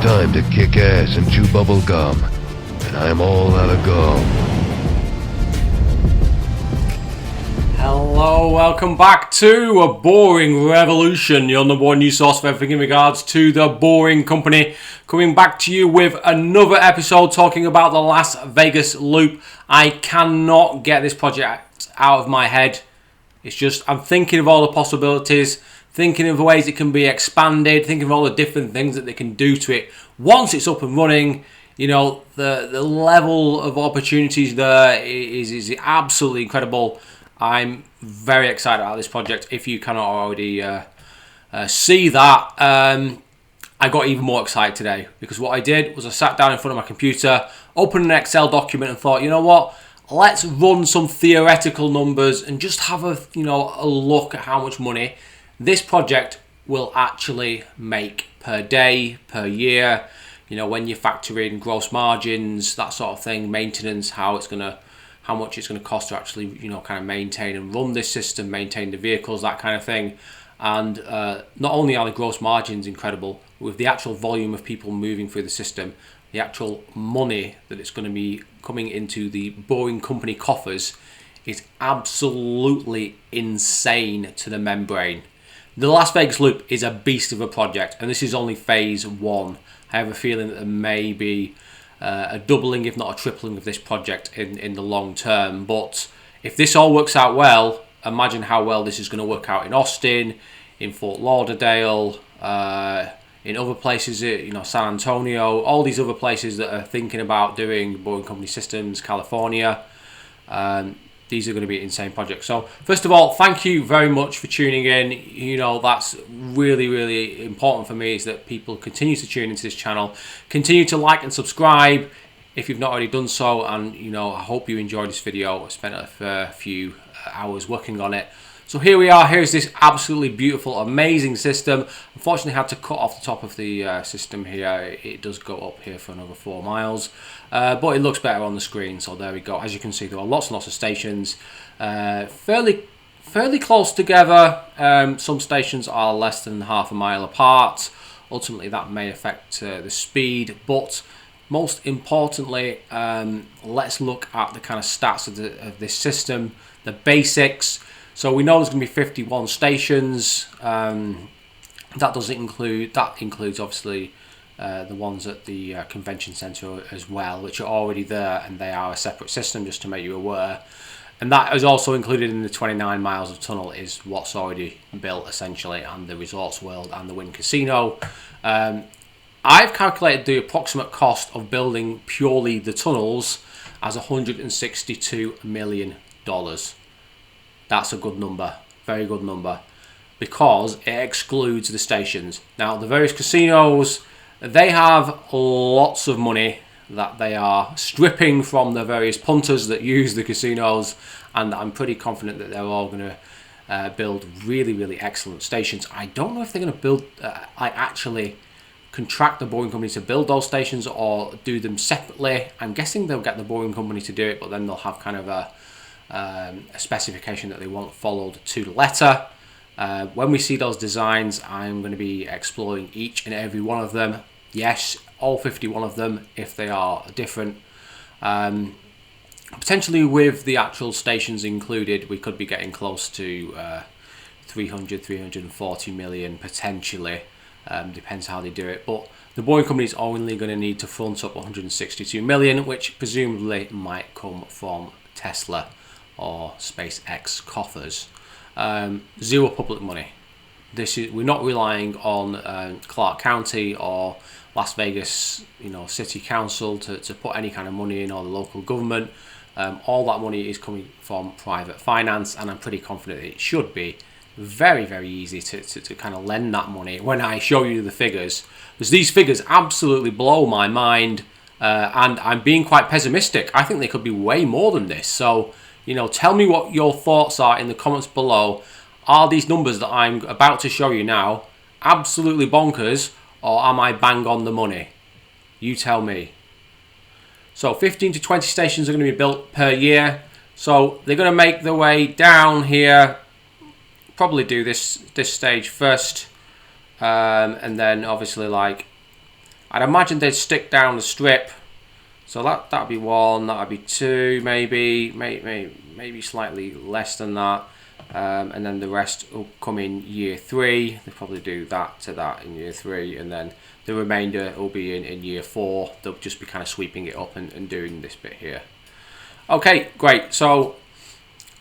time to kick ass and chew bubble gum, and I'm all out of gum. Hello, welcome back to A Boring Revolution, your number one news source for everything in regards to the Boring Company. Coming back to you with another episode talking about the Las Vegas loop. I cannot get this project out of my head. It's just, I'm thinking of all the possibilities, thinking of the ways it can be expanded, thinking of all the different things that they can do to it. Once it's up and running, you know, the level of opportunities there is absolutely incredible. I'm very excited about this project. If you cannot already see that, I got even more excited today because what I did was I sat down in front of my computer, opened an Excel document and thought, you know what? Let's run some theoretical numbers and just have a look at how much money this project will actually make per day, per year. You know, when you factor in gross margins, that sort of thing, maintenance, how much it's going to cost to actually, kind of maintain and run this system, maintain the vehicles, that kind of thing. And not only are the gross margins incredible, with the actual volume of people moving through the system, the actual money that it's going to be coming into the Boring Company coffers is absolutely insane to the membrane. The Las Vegas Loop is a beast of a project, and this is only phase one. I have a feeling that there may be a doubling, if not a tripling, of this project in the long term. But if this all works out well, imagine how well this is going to work out in Austin, in Fort Lauderdale, in other places, San Antonio, all these other places that are thinking about doing Boring Company systems, California. These are going to be insane projects. So first of all, thank you very much for tuning in. That's really, really important for me, is that people continue to tune into this channel, continue to like and subscribe if you've not already done so. And, I hope you enjoyed this video. I spent a few hours working on it. So here we are. Here's this absolutely beautiful, amazing system. Unfortunately, I had to cut off the top of the system here. It does go up here for another 4 miles. But it looks better on the screen. So there we go. As you can see, there are lots and lots of stations. Fairly close together. Some stations are less than half a mile apart. Ultimately, that may affect the speed. But most importantly, let's look at the kind of stats of this system, the basics. So we know there's going to be 51 stations. That includes obviously the ones at the convention center as well, which are already there, and they are a separate system, just to make you aware. And that is also included in the 29 miles of tunnel, is what's already built essentially, and the Resorts World and the Wynn Casino. I've calculated the approximate cost of building purely the tunnels as $162 million. That's a good number, very good number, because it excludes the stations. Now, the various casinos, they have lots of money that they are stripping from the various punters that use the casinos, and I'm pretty confident that they're all going to build really, really excellent stations. I don't know if they're going to build, actually contract the Boring Company to build those stations or do them separately. I'm guessing they'll get the Boring Company to do it, but then they'll have kind of a specification that they want followed to the letter. When we see those designs, I'm going to be exploring each and every one of them. Yes, all 51 of them, if they are different. Potentially with the actual stations included, we could be getting close to 340 million potentially. Depends how they do it. But the Boring Company is only going to need to front up 162 million, which presumably might come from Tesla or SpaceX coffers. Zero public money. We're not relying on Clark County or Las Vegas, City Council to put any kind of money in, or the local government. All that money is coming from private finance, and I'm pretty confident it should be very, very easy to kind of lend that money. When I show you the figures, because these figures absolutely blow my mind, and I'm being quite pessimistic. I think they could be way more than this. So, tell me what your thoughts are in the comments below. Are these numbers that I'm about to show you now absolutely bonkers, or am I bang on the money? You tell me. So 15 to 20 stations are going to be built per year. So they're going to make their way down here. Probably do this stage first, and then obviously I'd imagine they'd stick down the strip. So that'd be 1, that'd be 2, maybe slightly less than that. And then the rest will come in year 3. They'll probably do that to that in year 3, and then the remainder will be in year 4. They'll just be kind of sweeping it up and doing this bit here. Okay, great. So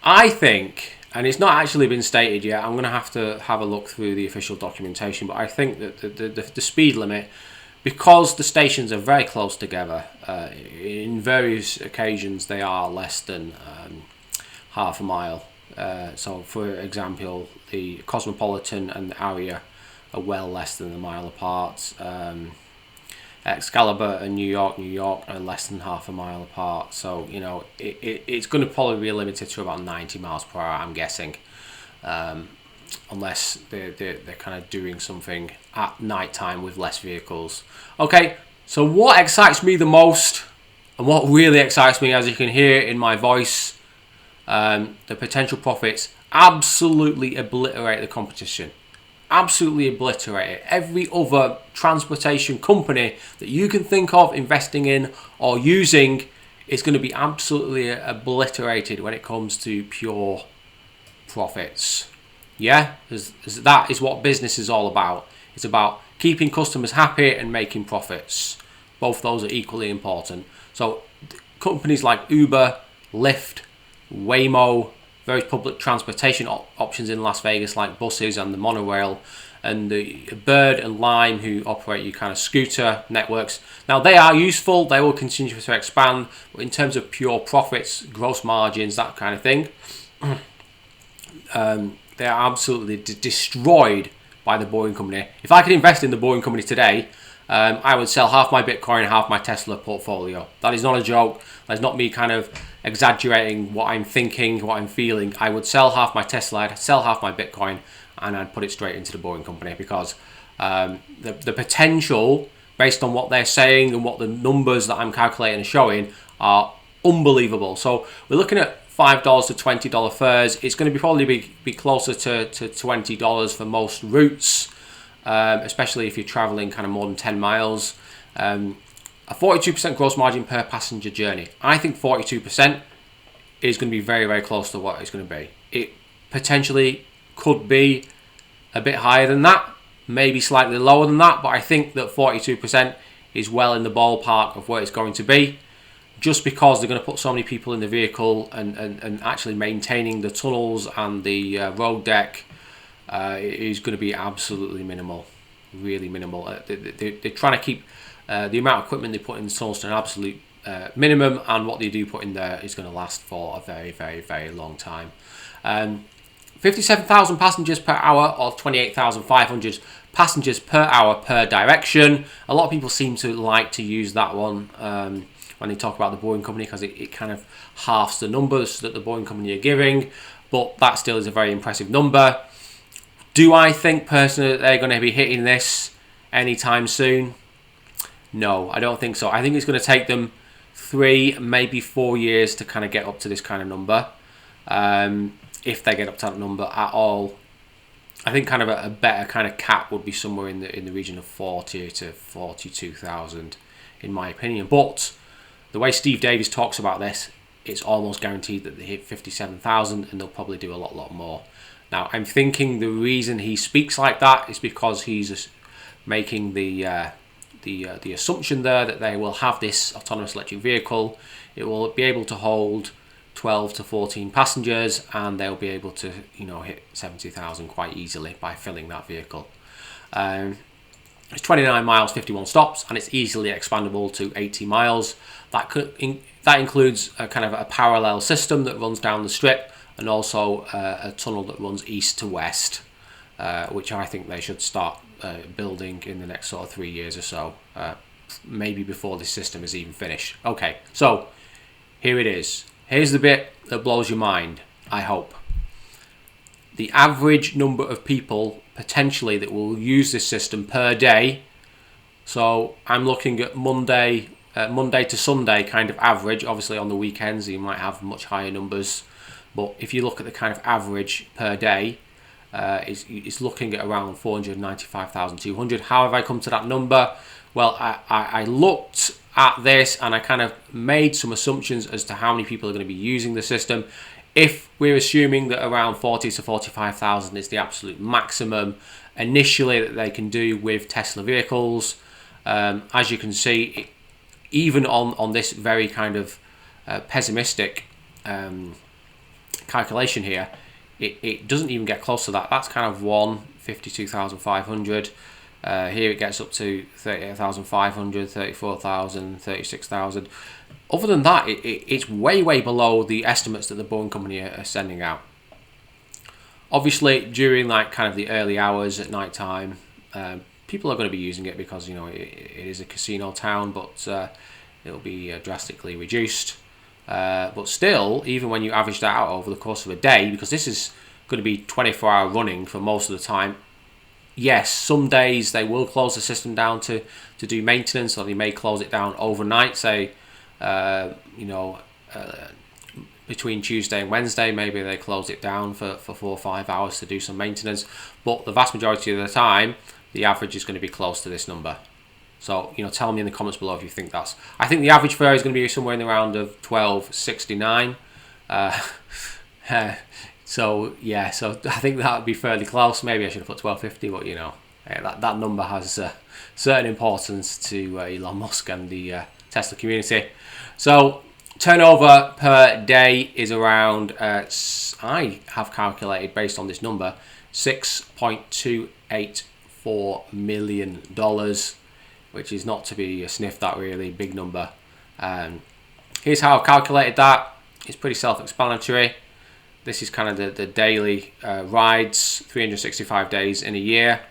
I think, and it's not actually been stated yet, I'm going to have a look through the official documentation, but I think that the speed limit, because the stations are very close together, in various occasions they are less than half a mile. So for example, the Cosmopolitan and the Aria are well less than a mile apart. Excalibur and New York are less than half a mile apart. So, you know, it's going to probably be limited to about 90 miles per hour, I'm guessing. Unless they're kind of doing something at night time with less vehicles. Okay, so what excites me the most, and what really excites me, as you can hear in my voice, the potential profits absolutely obliterate the competition. Absolutely obliterate it. Every other transportation company that you can think of investing in or using is going to be absolutely obliterated when it comes to pure profits. Yeah, that is what business is all about. It's about keeping customers happy and making profits. Both those are equally important. So companies like Uber, Lyft, Waymo, various public transportation options in Las Vegas like buses and the monorail, and the Bird and Lime, who operate your kind of scooter networks. Now they are useful, they will continue to expand, but in terms of pure profits, gross margins, that kind of thing, they are absolutely destroyed by the Boring Company. If I could invest in the Boring Company today, I would sell half my Bitcoin, half my Tesla portfolio. That is not a joke. That's not me kind of exaggerating what I'm thinking, what I'm feeling. I would sell half my Tesla, I'd sell half my Bitcoin, and I'd put it straight into the Boring Company, because the potential, based on what they're saying and what the numbers that I'm calculating are showing, are unbelievable. So we're looking at $5 to $20 fares. It's going to probably be closer to $20 for most routes. Especially if you're traveling kind of more than 10 miles. A 42% gross margin per passenger journey. I think 42% is going to be very, very close to what it's going to be. It potentially could be a bit higher than that, maybe slightly lower than that, but I think that 42% is well in the ballpark of where it's going to be, just because they're going to put so many people in the vehicle, and actually maintaining the tunnels and the road deck is going to be absolutely minimal, really minimal. They're trying to keep the amount of equipment they put in the tunnels to an absolute minimum, and what they do put in there is going to last for a very, very, very long time. 57,000 passengers per hour, or 28,500 passengers per hour per direction. A lot of people seem to like to use that one when they talk about the Boring Company, because it kind of halves the numbers that the Boring Company are giving, but that still is a very impressive number. Do I think personally that they're going to be hitting this anytime soon? No, I don't think so. I think it's going to take them 3, maybe 4 years to kind of get up to this kind of number. If they get up to that number at all. I think kind of a better kind of cap would be somewhere in the region of 40 to 42,000, in my opinion. But the way Steve Davis talks about this, it's almost guaranteed that they hit 57,000, and they'll probably do a lot more. Now, I'm thinking the reason he speaks like that is because he's making the assumption there that they will have this autonomous electric vehicle. It will be able to hold 12 to 14 passengers, and they'll be able to, hit 70,000 quite easily by filling that vehicle. It's 29 miles, 51 stops, and it's easily expandable to 80 miles. That includes a kind of a parallel system that runs down the strip, and also a tunnel that runs east to west, which I think they should start building in the next sort of 3 years or so, maybe before this system is even finished. Okay, so here it is. Here's the bit that blows your mind, I hope. The average number of people potentially that will use this system per day. So I'm looking at Monday to Sunday kind of average. Obviously on the weekends you might have much higher numbers. But if you look at the kind of average per day, it's looking at around 495,200. How have I come to that number? Well, I looked at this and I kind of made some assumptions as to how many people are going to be using the system. If we're assuming that around 40 to 45,000 is the absolute maximum initially that they can do with Tesla vehicles, as you can see, even on this very kind of pessimistic calculation here, it doesn't even get close to that. That's kind of 52,500. Here it gets up to 38,500, 34,000, 36,000. Other than that, it's way below the estimates that the Boeing company are sending out. Obviously, during like kind of the early hours at night time, people are going to be using it because it is a casino town, but it'll be drastically reduced. But still, even when you average that out over the course of a day, because this is going to be 24-hour running for most of the time, yes, some days they will close the system down to do maintenance, or they may close it down overnight, say, between Tuesday and Wednesday, maybe they close it down for 4 or 5 hours to do some maintenance. But the vast majority of the time, the average is going to be close to this number. So, tell me in the comments below if you think that's... I think the average fare is going to be somewhere in the round of $12.69. So I think that would be fairly close. Maybe I should have put $12.50, but that number has certain importance to Elon Musk and the Tesla community. So turnover per day is around, I have calculated based on this number, $6.284 million, which is not to be sniffed at, really big number. Here's how I've calculated that. It's pretty self-explanatory. This is kind of the daily rides, 365 days in a year.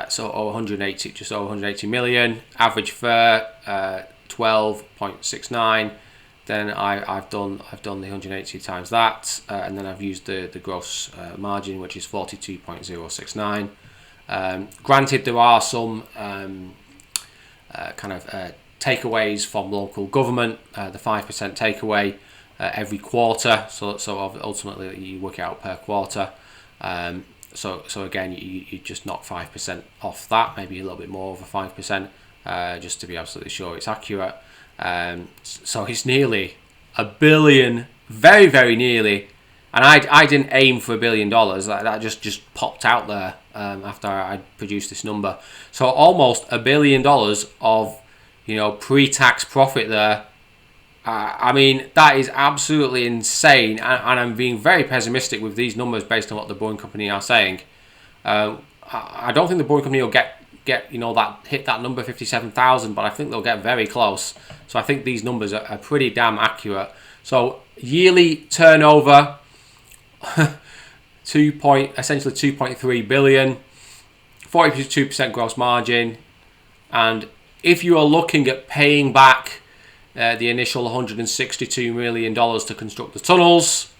So just over 180 million. Average fare, 12.69. Then I've done the 180 times that, and then I've used the gross margin, which is 42.069. Granted, there are some takeaways from local government, the 5% takeaway every quarter. So ultimately you work it out per quarter. So again, you just knock 5% off that, maybe a little bit more over 5%, just to be absolutely sure it's accurate. So it's nearly $1 billion, very nearly. And I didn't aim for $1 billion. That just popped out there after I produced this number. So almost $1 billion of pre-tax profit there. I mean, that is absolutely insane, and I'm being very pessimistic with these numbers based on what the Boeing company are saying. I don't think the Boeing company will get hit that number 57,000, but I think they'll get very close. So I think these numbers are pretty damn accurate. So yearly turnover, essentially 2.3 billion, 42% gross margin, and if you are looking at paying back the initial $162 million to construct the tunnels,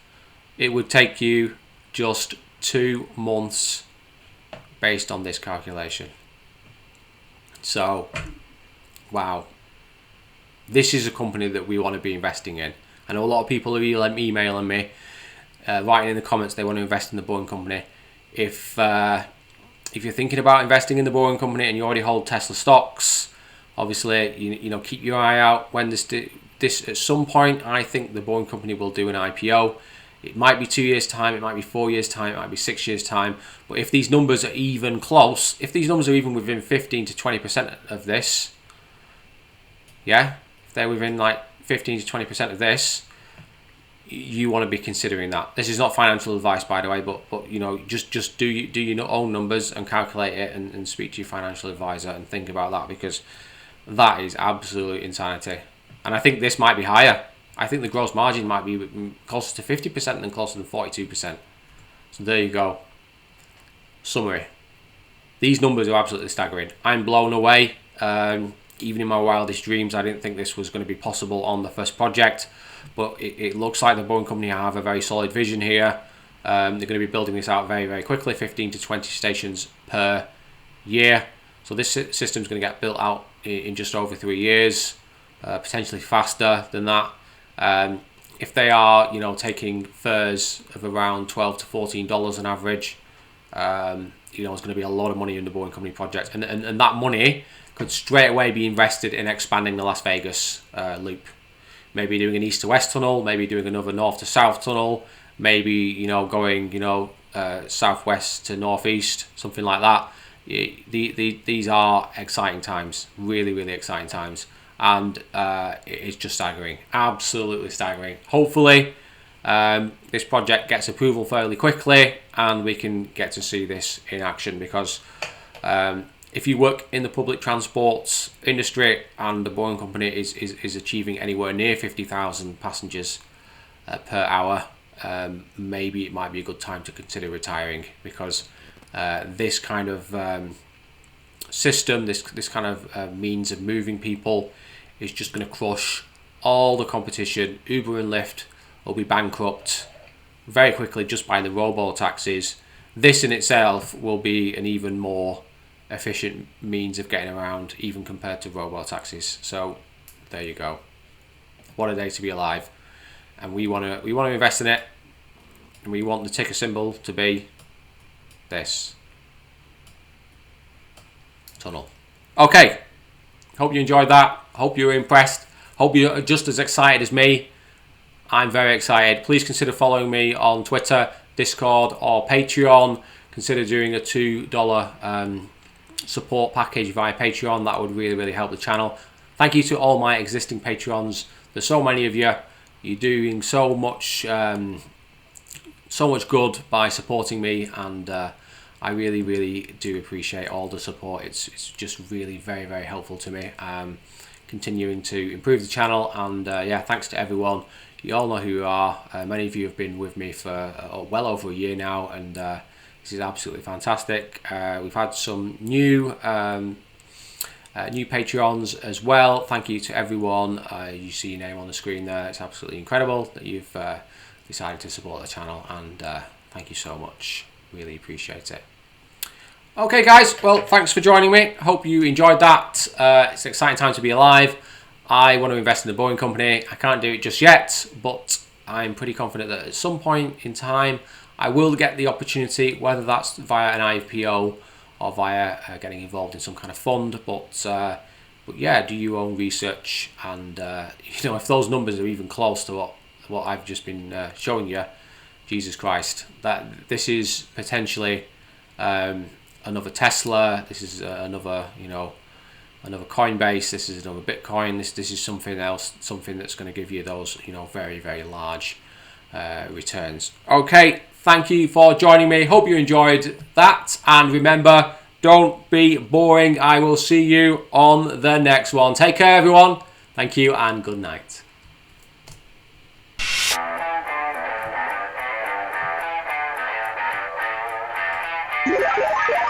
it would take you just 2 months based on this calculation. So, wow. This is a company that we want to be investing in. I know a lot of people are emailing me, writing in the comments they want to invest in the Boeing company. If you're thinking about investing in the Boeing company and you already hold Tesla stocks, obviously, keep your eye out. When this at some point, I think the Boeing company will do an IPO. It might be 2 years' time, it might be 4 years' time, it might be 6 years' time. But if these numbers are even close, if these numbers are even within 15 to 20% of this, if they're within like 15 to 20% of this, you want to be considering that. This is not financial advice, by the way, but just do your own numbers and calculate it, and speak to your financial advisor and think about that, because that is absolute insanity. And I think this might be higher. I think the gross margin might be closer to 50% than closer to 42%. So there you go. Summary. These numbers are absolutely staggering. I'm blown away. Even in my wildest dreams, I didn't think this was going to be possible on the first project. But it looks like the Boeing company have a very solid vision here. They're going to be building this out very quickly, 15 to 20 stations per year. So this system is going to get built out in just over 3 years, potentially faster than that. If they are, taking fares of around $12 to $14 on average, it's going to be a lot of money in the Boeing company project, and that money could straight away be invested in expanding the Las Vegas loop. Maybe doing an east to west tunnel, maybe doing another north to south tunnel, maybe, you know, going, you know, southwest to northeast, something like that. These are exciting times, really, really exciting times, and it's just staggering, absolutely staggering. Hopefully, this project gets approval fairly quickly, and we can get to see this in action, because if you work in the public transport industry and the Boring Company is achieving anywhere near 50,000 passengers per hour, maybe it might be a good time to consider retiring, because this kind of system, this kind of means of moving people is just going to crush all the competition. Uber and Lyft will be bankrupt very quickly just by the robo-taxis. This in itself will be an even more efficient means of getting around, even compared to robo-taxis. So there you go. What a day to be alive. And we want to invest in it, and we want the ticker symbol to be this tunnel. Okay, hope you enjoyed that. Hope you were impressed. Hope you're just as excited as me. I'm very excited. Please consider following me on Twitter, Discord, or Patreon. Consider doing a $2 support package via Patreon. That would really, really help the channel. Thank you to all my existing Patreons. There's so many of you. You're doing so much good by supporting me, and I really, really do appreciate all the support. It's just really very, very helpful to me. Continuing to improve the channel, and yeah, thanks to everyone. You all know who you are. Many of you have been with me for well over a year now, and this is absolutely fantastic. We've had some new Patreons as well. Thank you to everyone. You see your name on the screen there. It's absolutely incredible that you've decided to support the channel, and thank you so much. Really appreciate it. Okay guys, well, thanks for joining me. Hope you enjoyed that. It's an exciting time to be alive. I want to invest in the Boring Company. I can't do it just yet, but I'm pretty confident that at some point in time I will get the opportunity, whether that's via an IPO or via getting involved in some kind of fund. But yeah, do your own research, and you know, if those numbers are even close to what I've just been showing you, Jesus Christ, that this is potentially another Tesla. This is another, you know, another Coinbase. This is another Bitcoin. This is something else, something that's going to give you those, you know, very, very large returns. Okay, thank you for joining me. Hope you enjoyed that, and remember, don't be boring. I will see you on the next one. Take care, everyone. Thank you, and good night. Yeah.